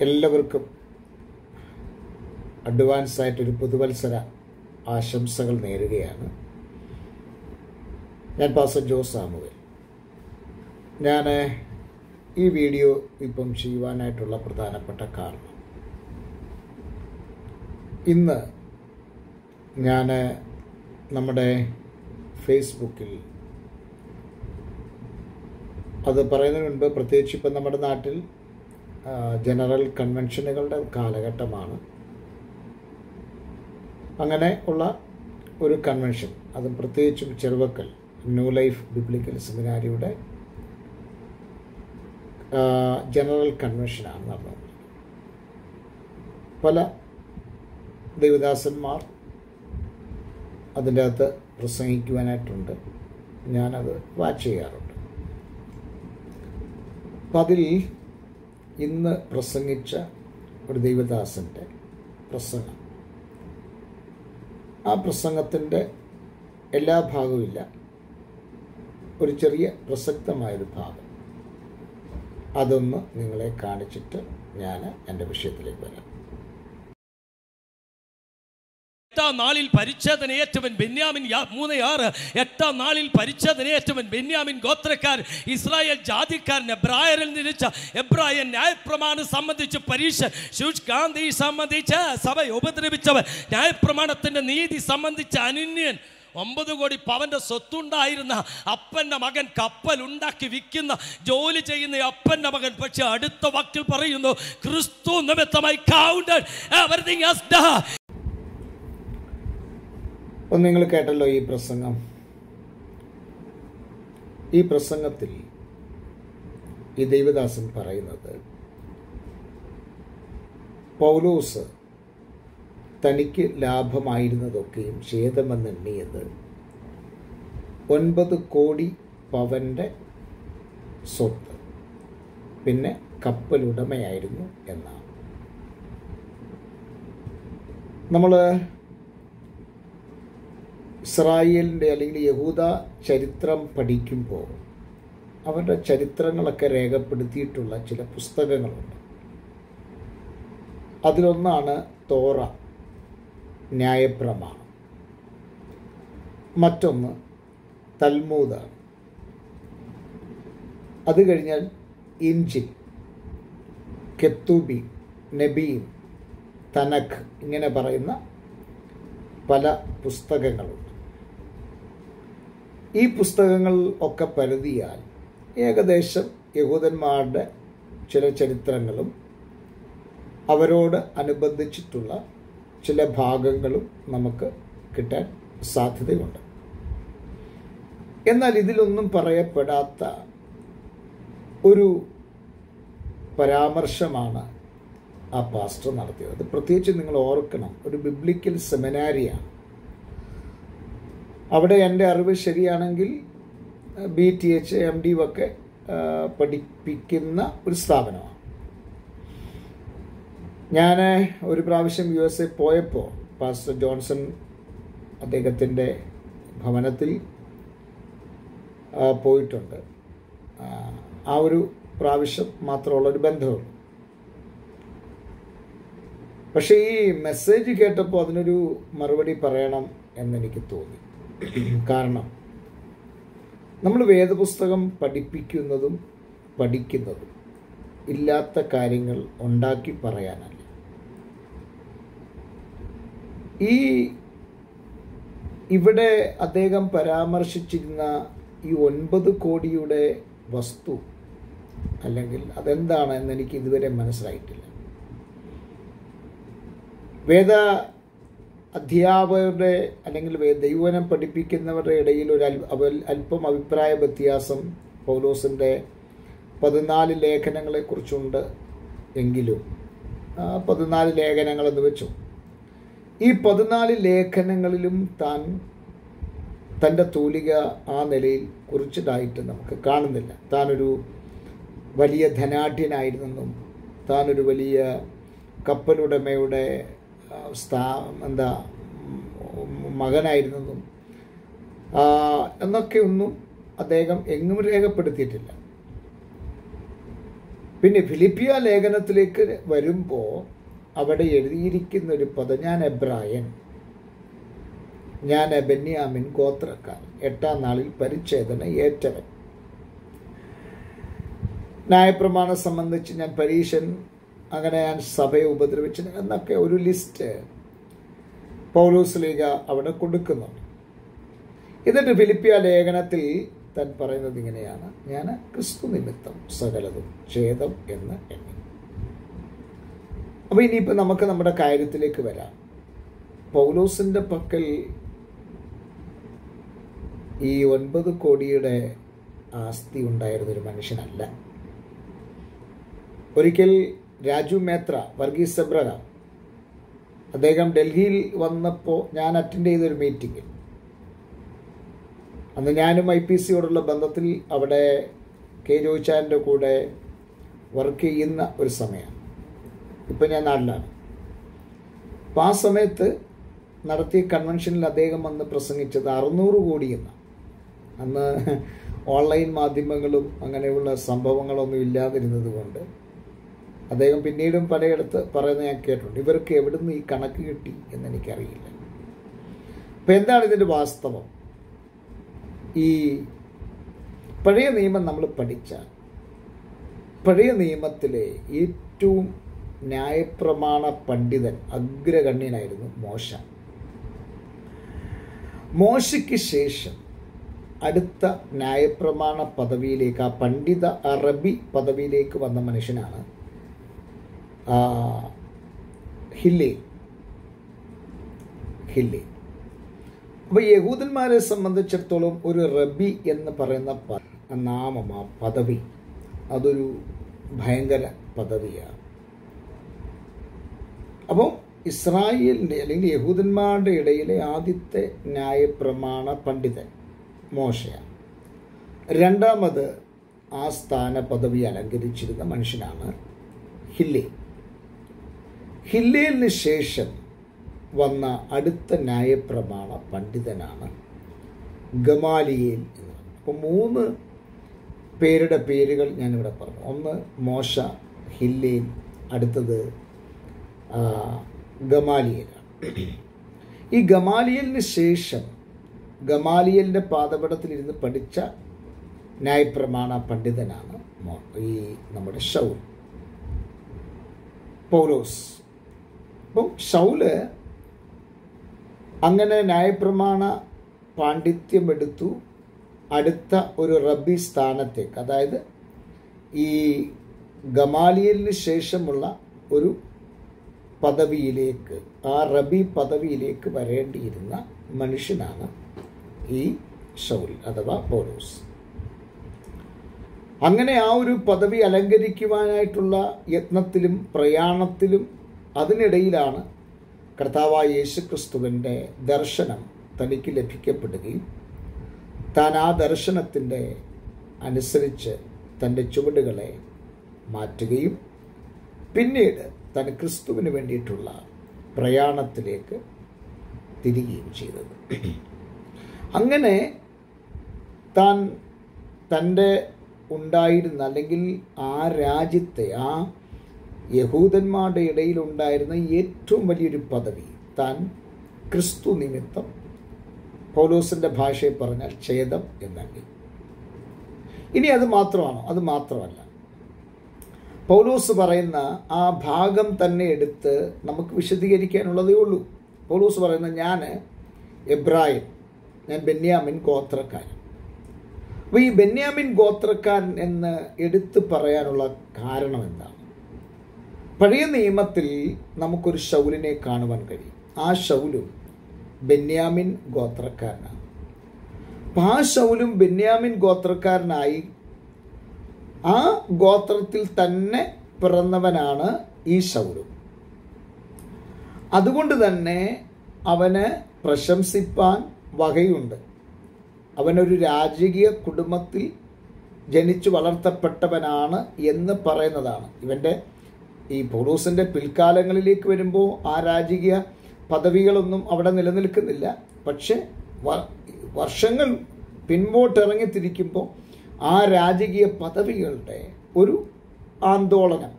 എല്ലാവർക്കും അഡ്വാൻസായിട്ടൊരു പുതുവത്സര ആശംസകൾ നേരുകയാണ്. ഞാൻ പാസ്റ്റർ ജോസ് സാമുവൽ. ഞാൻ ഈ വീഡിയോ ഇപ്പം ചെയ്യുവാനായിട്ടുള്ള പ്രധാനപ്പെട്ട കാരണം, ഇന്ന് ഞാൻ നമ്മുടെ ഫേസ്ബുക്കിൽ അത് പറയുന്നതിന് മുൻപ്, പ്രത്യേകിച്ച് ഇപ്പം നമ്മുടെ നാട്ടിൽ ജനറൽ കൺവെൻഷനുകളുടെ കാലഘട്ടമാണ്. അങ്ങനെ ഉള്ള ഒരു കൺവെൻഷൻ, അതും പ്രത്യേകിച്ചും ചെറുവക്കൽ ന്യൂ ലൈഫ് ബിബ്ലിക്കൽ സെമിനാരിയുടെ ജനറൽ കൺവെൻഷനാണ് നടന്നത്. പല ദൈവദാസന്മാർ അതിൻ്റെ അകത്ത് പ്രസംഗിക്കുവാനായിട്ടുണ്ട്. ഞാനത് വാച്ച് ചെയ്യാറുണ്ട്. അപ്പം അതിൽ ഇന്ന് പ്രസംഗിച്ച ഒരു ദൈവദാസൻ്റെ പ്രസംഗം, ആ പ്രസംഗത്തിൻ്റെ എല്ലാ ഭാഗവുമില്ല, ഒരു ചെറിയ പ്രസക്തമായൊരു ഭാഗം, അതൊന്ന് നിങ്ങളെ കാണിച്ചിട്ട് ഞാൻ എൻ്റെ വിഷയത്തിലേക്ക് വരാം. എട്ടാം നാളിൽ പരിച്ഛേദനയേറ്റവൻ ബെന്യാമിൻ 3:6. എട്ടാം നാളിൽ പരിച്ഛേദനയേറ്റവൻ ബെന്യാമിൻ ഗോത്രക്കാർ, ഇസ്രായേൽ ജാതിക്കാരൻ, എബ്രായരിൽ നിരിച്ച എബ്രായൻ, ന്യായപ്രമാണം സംബന്ധിച്ച് പരീക്ഷ ശുഷ്കാന്തി സംബന്ധിച്ച് സഭ ഉപദ്രവിച്ചവൻ, ന്യായപ്രമാണത്തിൻ്റെ നീതി സംബന്ധിച്ച് അനന്യൻ, 9 കോടി പവന്റെ സ്വത്തുണ്ടായിരുന്ന അപ്പൻ്റെ മകൻ, കപ്പൽ ഉണ്ടാക്കി വിൽക്കുന്ന ജോലി ചെയ്യുന്ന അപ്പൻ്റെ മകൻ. പക്ഷെ അടുത്ത വാക്കിൽ പറയുന്നു, ക്രിസ്തു നിമിത്തമായി കൗണ്ടഡ് എവരിതിങ് ആസ് ഡൺ. അപ്പം നിങ്ങൾ കേട്ടല്ലോ ഈ പ്രസംഗം. ഈ പ്രസംഗത്തിൽ ഈ ദൈവദാസൻ പറയുന്നത്, പൗലോസ് തനിക്ക് ലാഭമായിരുന്നതൊക്കെയും ഛേദമെന്നെണ്ണിയത് 9 കോടി പവന്റെ സ്വത്ത്, പിന്നെ കപ്പലുടമയായിരുന്നു എന്നാണ്. നമ്മൾ ഇസ്രായേലിൻ്റെ അല്ലെങ്കിൽ യഹൂദ ചരിത്രം പഠിക്കുമ്പോൾ അവരുടെ ചരിത്രങ്ങളൊക്കെ രേഖപ്പെടുത്തിയിട്ടുള്ള ചില പുസ്തകങ്ങളുണ്ട്. അതിലൊന്നാണ് തോറ, ന്യായപ്രമാണം. മറ്റൊന്ന് തൽമൂദാണ്. അത് കഴിഞ്ഞാൽ ഇഞ്ചിൽ, കെത്തൂബീം, നബീം, തനഖ്, ഇങ്ങനെ പറയുന്ന പല പുസ്തകങ്ങളുണ്ട്. ഈ പുസ്തകങ്ങൾ ഒക്കെ പരതിയാൽ ഏകദേശം യഹൂദന്മാരുടെ ചില ചരിത്രങ്ങളും അവരോട് അനുബന്ധിച്ചിട്ടുള്ള ചില ഭാഗങ്ങളും നമുക്ക് കിട്ടാൻ സാധ്യതയുണ്ട്. എന്നാൽ ഇതിലൊന്നും പറയപ്പെടാത്ത ഒരു പരാമർശമാണ് ആ പാസ്റ്റർ നടത്തിയത്. അത് പ്രത്യേകിച്ച് നിങ്ങൾ ഓർക്കണം, ഒരു ബിബ്ലിക്കൽ സെമിനാരിയാണ്. അവിടെ എൻ്റെ അറിവ് ശരിയാണെങ്കിൽ BTH MD ഒക്കെ പഠിപ്പിക്കുന്ന ഒരു സ്ഥാപനമാണ്. ഞാൻ ഒരു പ്രാവശ്യം USA പോയപ്പോൾ പാസ്റ്റർ ജോൺസൺ അദ്ദേഹത്തിൻ്റെ ഭവനത്തിൽ പോയിട്ടുണ്ട്. ആ ഒരു പ്രാവശ്യം മാത്രമുള്ളൊരു ബന്ധമുള്ളൂ. പക്ഷേ ഈ മെസ്സേജ് കേട്ടപ്പോൾ അതിനൊരു മറുപടി പറയണം എന്നെനിക്ക് തോന്നി. കാരണം നമ്മൾ വേദപുസ്തകം പഠിപ്പിക്കുന്നതും പഠിക്കുന്നതും ഇല്ലാത്ത കാര്യങ്ങൾ ഉണ്ടാക്കി പറയാനല്ല. ഇവിടെ അദ്ദേഹം പരാമർശിച്ചിരുന്ന ഈ 9 കോടിയുടെ വസ്തു അല്ലെങ്കിൽ അതെന്താണ് എന്നെനിക്ക് ഇതുവരെ മനസ്സിലായിട്ടില്ല. വേദ അധ്യാപകരുടെ അല്ലെങ്കിൽ ദൈവവചനം പഠിപ്പിക്കുന്നവരുടെ ഇടയിൽ ഒരു അല്പം അഭിപ്രായ വ്യത്യാസം പൗലോസിൻ്റെ 14 ലേഖനങ്ങളെക്കുറിച്ചുണ്ട്. എങ്കിലും 14 ലേഖനങ്ങളെന്ന് വെച്ചു, ഈ 14 ലേഖനങ്ങളിലും തൻ്റെ തൂലിക ആ നിലയിൽ കുറിച്ചതായിട്ട് നമുക്ക് കാണുന്നില്ല. താനൊരു വലിയ ധനാഢ്യനായിരുന്നെന്നും താനൊരു വലിയ കപ്പലുടമയുടെ മകനായിരുന്നെന്നും എന്നൊക്കെ ഒന്നും അദ്ദേഹം എങ്ങും രേഖപ്പെടുത്തിയിട്ടില്ല. പിന്നെ ഫിലിപ്പിയ ലേഖനത്തിലേക്ക് വരുമ്പോൾ അവിടെ എഴുതിയിരിക്കുന്ന ഒരു പദം, ഞാൻ എബ്രായൻ, ഞാൻ ബെന്യാമിൻ ഗോത്രക്കാരൻ, 8-ാം നാളിൽ പരിച്ഛേദന ഏറ്റവൻ. ന്യായപ്രമാണം സംബന്ധിച്ച് ഞാൻ പരീശൻ, അങ്ങനെ ഞാൻ സഭയെ ഉപദ്രവിച്ചു എന്നൊക്കെ ഒരു ലിസ്റ്റ് പൗലോസ് ലീഗ അവിടെ കൊടുക്കുന്നുണ്ട്. എന്നിട്ട് ഫിലിപ്പിയ ലേഖനത്തിൽ താൻ പറയുന്നത് ഇങ്ങനെയാണ്, ഞാൻ ക്രിസ്തു നിമിത്തം സകലതും ഛേദം എന്ന് എണ്ണി. അപ്പോൾ ഇനിയിപ്പോൾ നമുക്ക് നമ്മുടെ കാര്യത്തിലേക്ക് വരാം. പൗലോസിൻ്റെ പക്കൽ ഈ 9 കോടിയുടെ ആസ്തി ഉണ്ടായിരുന്നൊരു മനുഷ്യനല്ല. ഒരിക്കൽ രാജു മേത്ര, വർഗീസ് എബ്രഹാം, അദ്ദേഹം ഡൽഹിയിൽ വന്നപ്പോൾ ഞാൻ അറ്റൻഡ് ചെയ്തൊരു മീറ്റിങ്ങിൽ, അന്ന് ഞാനും IPCയോടുള്ള ബന്ധത്തിൽ അവിടെ കെ ജോയിച്ചാൻ്റെ കൂടെ വർക്ക് ചെയ്യുന്ന ഒരു സമയമാണ്. ഇപ്പം ഞാൻ നാട്ടിലാണ്. അപ്പം ആ സമയത്ത് നടത്തിയ കൺവെൻഷനിൽ അദ്ദേഹം വന്ന് പ്രസംഗിച്ചത് 600 കോടി എന്നാണ്. അന്ന് ഓൺലൈൻ മാധ്യമങ്ങളും അങ്ങനെയുള്ള സംഭവങ്ങളൊന്നും ഇല്ലാതിരുന്നത് കൊണ്ട് അദ്ദേഹം പിന്നീടും പലയിടത്ത് പറയുന്നത് ഞാൻ കേട്ടിട്ടുണ്ട്. ഇവർക്ക് എവിടുന്ന് ഈ കണക്ക് കിട്ടി എന്നെനിക്കറിയില്ല. അപ്പം എന്താണ് ഇതിൻ്റെ വാസ്തവം? ഈ പഴയ നിയമം നമ്മൾ പഠിച്ചാൽ പഴയ നിയമത്തിലെ ഏറ്റവും ന്യായപ്രമാണ പണ്ഡിതൻ, അഗ്രഗണ്യനായിരുന്നു മോശ. മോശയ്ക്ക് ശേഷം അടുത്ത ന്യായപ്രമാണ പദവിയിലേക്ക്, ആ പണ്ഡിത അറബി പദവിയിലേക്ക് വന്ന മനുഷ്യനാണ് ഹില്ലേൽ. അപ്പോൾ യഹൂദന്മാരെ സംബന്ധിച്ചിടത്തോളം ഒരു റബി എന്ന് പറയുന്ന നാമം, ആ പദവി, അതൊരു ഭയങ്കര പദവിയാണ്. അപ്പോൾ ഇസ്രായേലിൻ്റെ അല്ലെങ്കിൽ യഹൂദന്മാരുടെ ഇടയിലെ ആദ്യത്തെ ന്യായപ്രമാണ പണ്ഡിതൻ മോശയാണ്. രണ്ടാമത് ആ സ്ഥാന പദവി അലങ്കരിച്ചിരുന്ന മനുഷ്യനാണ് ഹില്ലേൽ. ഹില്ലേലിന് ശേഷം വന്ന അടുത്ത ന്യായപ്രമാണ പണ്ഡിതനാണ് ഗമാലിയേൽ എന്ന് പറയുന്നത്. അപ്പോൾ 3 പേരുടെ പേരുകൾ ഞാനിവിടെ പറഞ്ഞു. ഒന്ന് മോശ, ഹില്ലേൽ, അടുത്തത് ഗമാലിയേലാണ്. ഈ ഗമാലിയലിന് ശേഷം ഗമാലിയലിൻ്റെ പാദപീഠത്തിലിരുന്ന് പഠിച്ച ന്യായപ്രമാണ പണ്ഡിതനാണ് ഈ നമ്മുടെ ശൗൽ, പൗലോസ്. അപ്പം ശൗല് അങ്ങനെ ന്യായപ്രമാണ പാണ്ഡിത്യം എടുത്തു അടുത്ത ഒരു റബ്ബി സ്ഥാനത്തേക്ക്, അതായത് ഈ ഗമാലിയലിന് ശേഷമുള്ള ഒരു പദവിയിലേക്ക്, ആ റബി പദവിയിലേക്ക് വരേണ്ടിയിരുന്ന മനുഷ്യനാണ് ഈ ശൗൽ അഥവാ പൗലോസ്. അങ്ങനെ ആ ഒരു പദവി അലങ്കരിക്കുവാനായിട്ടുള്ള യത്നത്തിലും പ്രയാണത്തിലും അതിനിടയിലാണ് കർത്താവായ യേശുക്രിസ്തുവിൻ്റെ ദർശനം തനിക്ക് ലഭിക്കപ്പെടുകയും താൻ ആ ദർശനത്തിൻ്റെ അനുസരിച്ച് തൻ്റെ ചുവടുകളെ മാറ്റുകയും പിന്നീട് താൻ ക്രിസ്തുവിന് വേണ്ടിയിട്ടുള്ള പ്രയാണത്തിലേക്ക് തിരികുകയും ചെയ്തത്. അങ്ങനെ താൻ തൻ്റെ ഉണ്ടായിരുന്ന, അല്ലെങ്കിൽ ആ രാജ്യത്തെ, ആ യഹൂദന്മാരുടെ ഇടയിലുണ്ടായിരുന്ന ഏറ്റവും വലിയൊരു പദവി താൻ ക്രിസ്തു നിമിത്തം, പൗലോസിൻ്റെ ഭാഷയിൽ പറഞ്ഞാൽ ഛേദം എന്നെണ്ണി. ഇനി അത് മാത്രമാണോ? അത് മാത്രമല്ല. പൗലോസ് പറയുന്ന ആ ഭാഗം തന്നെ എടുത്ത് നമുക്ക് വിശദീകരിക്കാനുള്ളതേ ഉള്ളൂ. പൗലോസ് പറയുന്ന, ഞാൻ എബ്രായൻ, ഞാൻ ബെന്യാമിൻ ഗോത്രക്കാരൻ. അപ്പോൾ ഈ ബെന്യാമിൻ ഗോത്രക്കാരൻ എന്ന് എടുത്തു പറയാനുള്ള കാരണം എന്താണ്? പഴയ നിയമത്തിൽ നമുക്കൊരു ശൗലിനെ കാണുവാൻ കഴിയും. ആ ശൗലും ബെന്യാമിൻ ഗോത്രക്കാരനാണ്. അപ്പം ആ ശൗലും ബെന്യാമിൻ ഗോത്രക്കാരനായി ആ ഗോത്രത്തിൽ തന്നെ പിറന്നവനാണ് ഈ ശൗലും. അതുകൊണ്ട് തന്നെ അവന് പ്രശംസിപ്പാൻ വകയുണ്ട്. അവനൊരു രാജകീയ കുടുംബത്തിൽ ജനിച്ചു വളർത്തപ്പെട്ടവനാണ് എന്ന് പറയുന്നതാണ്. ഇവൻ്റെ ഈ പൗലോസിൻ്റെ പിൽക്കാലങ്ങളിലേക്ക് വരുമ്പോൾ ആ രാജകീയ പദവികളൊന്നും അവിടെ നിലനിൽക്കുന്നില്ല. പക്ഷെ വർഷങ്ങൾ പിൻപോട്ടിറങ്ങി തിരിക്കുമ്പോൾ ആ രാജകീയ പദവികളുടെ ഒരു ആന്തോളനം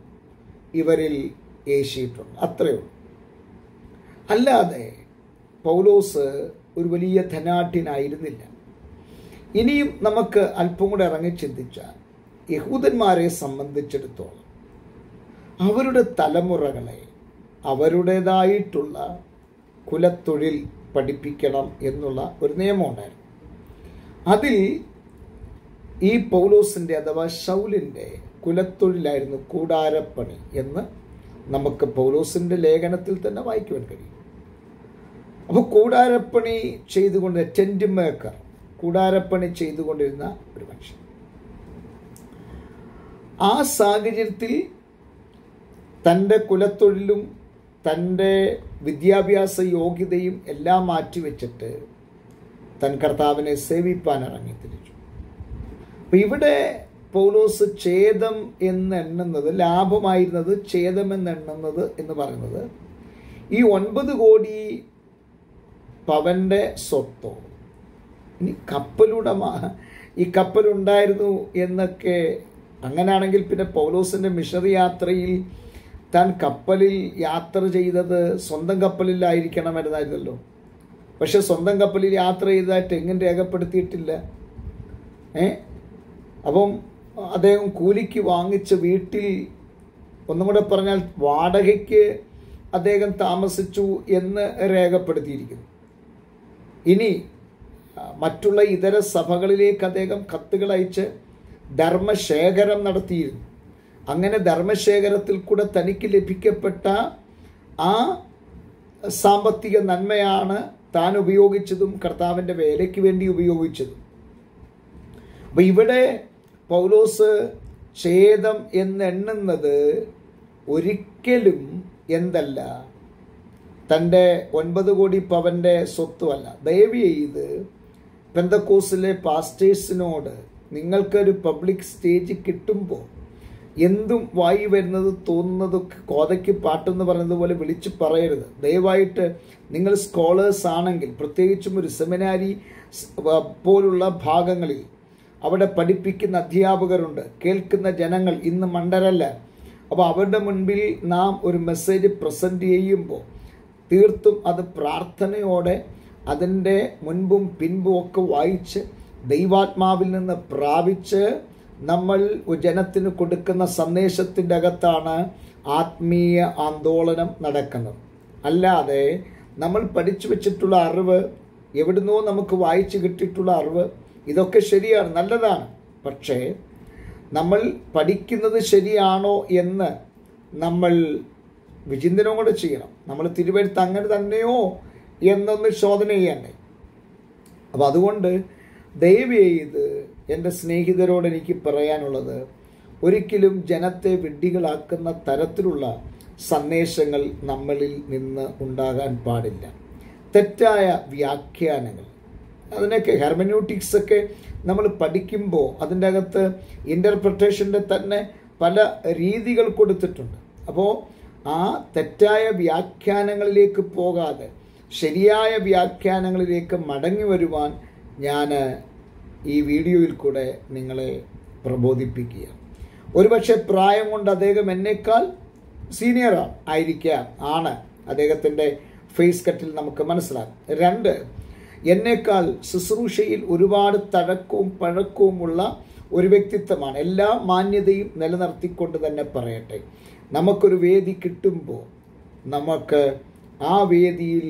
ഇവരിൽ ഏശിയിട്ടുണ്ട്. അത്രയേ ഉള്ളൂ. അല്ലാതെ പൗലോസ് ഒരു വലിയ ധനാഢ്യനായിരുന്നില്ല. ഇനിയും നമുക്ക് അല്പം കൂടെ ഇറങ്ങി ചിന്തിച്ചാൽ യഹൂദന്മാരെ സംബന്ധിച്ചിടത്തോളം അവരുടെ തലമുറകളെ അവരുടേതായിട്ടുള്ള കുലത്തൊഴിൽ പഠിപ്പിക്കണം എന്നുള്ള ഒരു നിയമമുണ്ടായിരുന്നു. അതിൽ ഈ പൗലോസിൻ്റെ അഥവാ ശൗലിൻ്റെ കുലത്തൊഴിലായിരുന്നു കൂടാരപ്പണി എന്ന് നമുക്ക് പൗലോസിൻ്റെ ലേഖനത്തിൽ തന്നെ വായിക്കുവാൻ കഴിയും. അപ്പോൾ കൂടാരപ്പണി ചെയ്തുകൊണ്ട് ടെൻറ്റ് മേക്കർ, കൂടാരപ്പണി ചെയ്തുകൊണ്ടിരുന്ന ഒരു മനുഷ്യൻ. ആ സാഹചര്യത്തിൽ തൻ്റെ കുലത്തൊഴിലും തൻ്റെ വിദ്യാഭ്യാസ യോഗ്യതയും എല്ലാം മാറ്റിവെച്ചിട്ട് തൻ കർത്താവിനെ സേവിപ്പാൻ ഇറങ്ങി തിരിച്ചു. അപ്പം ഇവിടെ പൗലോസ് ഛേദം എന്നെണ്ണുന്നത്, ലാഭമായിരുന്നത് ഛേദമെന്നെണ്ണുന്നത് എന്ന് പറയുന്നത് ഈ 9 കോടി പവൻ്റെ സ്വത്തോ, ഇനി കപ്പലുടമ ഈ കപ്പലുണ്ടായിരുന്നു എന്നൊക്കെ, അങ്ങനെയാണെങ്കിൽ പിന്നെ പൗലോസിൻ്റെ മിഷണറി യാത്രയിൽ താൻ കപ്പലിൽ യാത്ര ചെയ്തത് സ്വന്തം കപ്പലിലായിരിക്കണമെന്നായിരുന്നല്ലോ. പക്ഷെ സ്വന്തം കപ്പലിൽ യാത്ര ചെയ്തതായിട്ട് എങ്ങനെ രേഖപ്പെടുത്തിയിട്ടില്ല. അപ്പം അദ്ദേഹം കൂലിക്ക് വാങ്ങിച്ച വീട്ടിൽ, ഒന്നും കൂടെ പറഞ്ഞാൽ വാടകയ്ക്ക് അദ്ദേഹം താമസിച്ചു എന്ന് രേഖപ്പെടുത്തിയിരിക്കുന്നു. ഇനി മറ്റുള്ള ഇതര സഭകളിലേക്ക് അദ്ദേഹം കത്തുകൾ അയച്ച് ധർമ്മശേഖരം നടത്തിയിരുന്നു. അങ്ങനെ ധർമ്മശേഖരത്തിൽ കൂടെ തനിക്ക് ലഭിക്കപ്പെട്ട ആ സാമ്പത്തിക നന്മയാണ് താൻ ഉപയോഗിച്ചതും കർത്താവിൻ്റെ വേലയ്ക്ക് വേണ്ടി ഉപയോഗിച്ചതും. അപ്പം ഇവിടെ പൗലോസ് ഛേദം എന്നെണ്ണുന്നത് ഒരിക്കലും എന്തല്ല, തൻ്റെ 9 കോടി പവൻ്റെ സ്വത്തുമല്ല. ദയവ് ചെയ്ത് പെന്തക്കോസിലെ പാസ്റ്റേഴ്സിനോട് നിങ്ങൾക്കൊരു പബ്ലിക് സ്റ്റേജ് കിട്ടുമ്പോൾ എന്തും വായി വരുന്നത് തോന്നുന്നതൊക്കെ കോതയ്ക്ക് പാട്ടെന്ന് പറയുന്നത് പോലെ വിളിച്ച് പറയരുത്. ദയവായിട്ട് നിങ്ങൾ സ്കോളേഴ്സ് ആണെങ്കിൽ, പ്രത്യേകിച്ചും ഒരു സെമിനാരി പോലുള്ള ഭാഗങ്ങളിൽ അവിടെ പഠിപ്പിക്കുന്ന അധ്യാപകരുണ്ട്, കേൾക്കുന്ന ജനങ്ങൾ ഇന്ന് മണ്ടരല്ല. അപ്പോൾ അവരുടെ മുൻപിൽ നാം ഒരു മെസ്സേജ് പ്രസൻറ്റ് ചെയ്യുമ്പോൾ തീർത്തും അത് പ്രാർത്ഥനയോടെ അതിൻ്റെ മുൻപും പിൻപും ഒക്കെ വായിച്ച് ദൈവാത്മാവിൽ നിന്ന് പ്രാപിച്ച് നമ്മൾ ജനത്തിന് കൊടുക്കുന്ന സന്ദേശത്തിൻ്റെ അകത്താണ് ആത്മീയ ആന്തോളനം നടക്കുന്നത്. അല്ലാതെ നമ്മൾ പഠിച്ചു വെച്ചിട്ടുള്ള അറിവ്, എവിടുന്നോ നമുക്ക് വായിച്ചു കിട്ടിയിട്ടുള്ള അറിവ്, ഇതൊക്കെ ശരിയാണ്, നല്ലതാണ്. പക്ഷേ നമ്മൾ പഠിക്കുന്നത് ശരിയാണോ എന്ന് നമ്മൾ വിചിന്തനം കൂടെ ചെയ്യണം. നമ്മൾ തിരുവെഴുത്ത് അങ്ങനെ തന്നെയോ എന്നൊന്ന് ശോധന ചെയ്യണ്ടേ. അപ്പം അതുകൊണ്ട് ദയവ് ചെയ്ത് എൻ്റെ സ്നേഹിതരോട് എനിക്ക് പറയാനുള്ളത്, ഒരിക്കലും ജനത്തെ വിഡ്ഢികളാക്കുന്ന തരത്തിലുള്ള സന്ദേശങ്ങൾ നമ്മളിൽ നിന്ന് ഉണ്ടാകാൻ പാടില്ല. തെറ്റായ വ്യാഖ്യാനങ്ങൾ, അതിനൊക്കെ ഹെർമന്യൂട്ടിക്സൊക്കെ നമ്മൾ പഠിക്കുമ്പോൾ അതിൻ്റെ അകത്ത് ഇൻ്റർപ്രിട്ടേഷൻ്റെ തന്നെ പല രീതികൾ കൊടുത്തിട്ടുണ്ട്. അപ്പോൾ ആ തെറ്റായ വ്യാഖ്യാനങ്ങളിലേക്ക് പോകാതെ ശരിയായ വ്യാഖ്യാനങ്ങളിലേക്ക് മടങ്ങി വരുവാൻ ഞാൻ ഈ വീഡിയോയിൽ കൂടെ നിങ്ങളെ പ്രബോധിപ്പിക്കുക. ഒരുപക്ഷെ പ്രായം കൊണ്ട് അദ്ദേഹം എന്നേക്കാൾ സീനിയർ ആയിരിക്കാം, ആണ്, അദ്ദേഹത്തിൻ്റെ ഫേസ് കട്ടിൽ നമുക്ക് മനസ്സിലാകും. 2, എന്നേക്കാൾ ശുശ്രൂഷയിൽ ഒരുപാട് തഴക്കവും പഴക്കവുമുള്ള ഒരു വ്യക്തിത്വമാണ്. എല്ലാ മാന്യതയും നിലനിർത്തിക്കൊണ്ട് തന്നെ പറയട്ടെ, നമുക്കൊരു വേദി കിട്ടുമ്പോൾ നമുക്ക് ആ വേദിയിൽ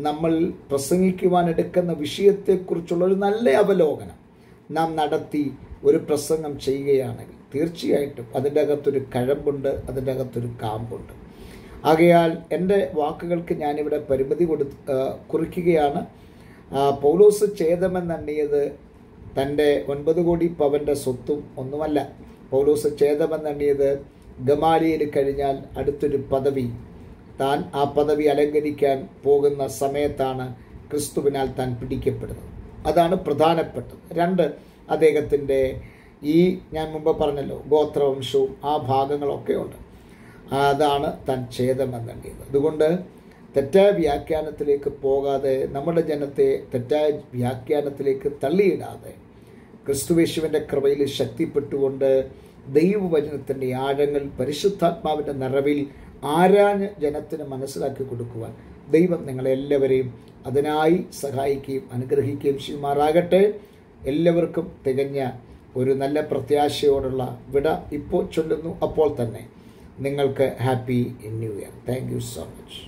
നമ്മൾ പ്രസംഗിക്കുവാൻ എടുക്കുന്ന വിഷയത്തെക്കുറിച്ചുള്ള ഒരു നല്ല അവലോകനം നാം നടത്തി ഒരു പ്രസംഗം ചെയ്യുകയാണെങ്കിൽ തീർച്ചയായിട്ടും അതിൻ്റെ അകത്തൊരു കഴമ്പുണ്ട്, അതിൻ്റെ അകത്തൊരു കാമ്പുണ്ട്. ആകയാൽ എൻ്റെ വാക്കുകൾക്ക് ഞാനിവിടെ പരിമിതി കുറിക്കുകയാണ്. പൗലോസ് ഛേദമെന്നെണ്ണിയത് തൻ്റെ 9 കോടി പവൻ്റെ സ്വത്തും ഒന്നുമല്ല. പൗലോസ് ഛേദമെന്നെണ്ണിയത് ഗമാലിയേൽ കഴിഞ്ഞാൽ അടുത്തൊരു പദവി, താൻ ആ പദവി അലങ്കരിക്കാൻ പോകുന്ന സമയത്താണ് ക്രിസ്തുവിനാൽ താൻ പിടിക്കപ്പെടുന്നത്. അതാണ് പ്രധാനപ്പെട്ടത്. 2, അദ്ദേഹത്തിൻ്റെ ഈ ഞാൻ മുമ്പ് പറഞ്ഞല്ലോ ഗോത്രവംശവും ആ ഭാഗങ്ങളൊക്കെ ഉണ്ട്. അതാണ് താൻ ഛേദമെന്നെണ്ണിയത്. അതുകൊണ്ട് തെറ്റായ വ്യാഖ്യാനത്തിലേക്ക് പോകാതെ, നമ്മുടെ ജനത്തെ തെറ്റായ വ്യാഖ്യാനത്തിലേക്ക് തള്ളിയിടാതെ, ക്രിസ്തുയേശുവിൻ്റെ കൃപയിൽ ശക്തിപ്പെട്ടുകൊണ്ട് ദൈവവചനത്തിൻ്റെ ആഴങ്ങൾ പരിശുദ്ധാത്മാവിൻ്റെ നിറവിൽ ആരാഞ്ഞ് ജനത്തിന് മനസ്സിലാക്കി കൊടുക്കുവാൻ ദൈവം നിങ്ങളെല്ലാവരെയും അതിനായി സഹായിക്കുകയും അനുഗ്രഹിക്കുകയും ചെയ്യുമാറാകട്ടെ. എല്ലാവർക്കും തികഞ്ഞ ഒരു നല്ല പ്രത്യാശയോടുള്ള വിട ഇപ്പോൾ ചൊല്ലുന്നു. അപ്പോൾ തന്നെ നിങ്ങൾക്ക് happy new year. Thank you so much.